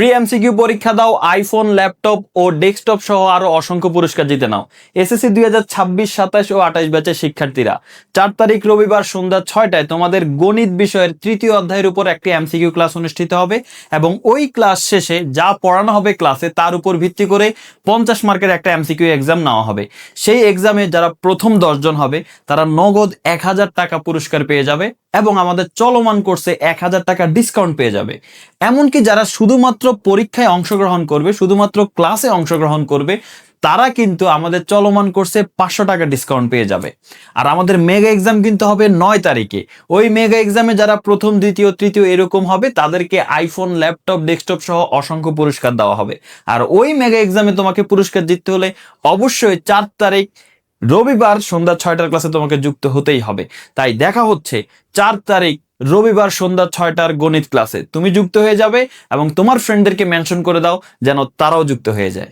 Pre MCQ পরীক্ষা দাও, iPhone, laptop ও desktop সহ আরো অসংখ্য পুরস্কার জিতে নাও। এসএসসি 2026, 27 ও 28 ব্যাচের শিক্ষার্থীরা 4 তারিখ রবিবার সন্ধ্যা 6টায় তোমাদের গণিত বিষয়ের তৃতীয় অধ্যায়ের উপর একটি এমসিকিউ ক্লাস অনুষ্ঠিত হবে এবং ওই ক্লাস শেষে যা পড়ানো হবে ক্লাসে তার উপর ভিত্তি করে 50 মার্কের একটা এমসিকিউ এক্সাম নেওয়া হবে। সেই এক্সামে যারা প্রথম 10 জন হবে তারা নগদ 1000 টাকা পুরস্কার পেয়ে যাবে এবং আমাদের চলমান কোর্সে 1000 টাকা ডিসকাউন্ট পেয়ে যাবে। এমনকি যারা শুধুমাত্র পরীক্ষায় অংশগ্রহণ করবে, শুধুমাত্র ক্লাসে অংশগ্রহণ করবে, তারা কিন্তু আমাদের চলমান কোর্সে 500 টাকা ডিসকাউন্ট পেয়ে যাবে। আর আমাদের মেগা এক্সাম কিন্তু হবে 9 তারিখে। ওই মেগা এক্সামে যারা প্রথম, দ্বিতীয়, তৃতীয় এরকম হবে তাদেরকে আইফোন, ল্যাপটপ, ডেস্কটপ সহ অসংখ্য পুরস্কার দেওয়া হবে। আর ওই মেগা এক্সামে তোমাকে পুরস্কার জিততে হলে অবশ্যই 4 তারিখ রবিবার সন্ধ্যা 6টার ক্লাসে তোমাকে যুক্ত হতেই হবে। তাই দেখা হচ্ছে 4 তারিখ রবিবার সন্ধ্যা 6টার গণিত ক্লাসে। তুমি যুক্ত হয়ে যাবে এবং তোমার ফ্রেন্ডদেরকে মেনশন করে দাও যেন তারাও যুক্ত হয়ে যায়।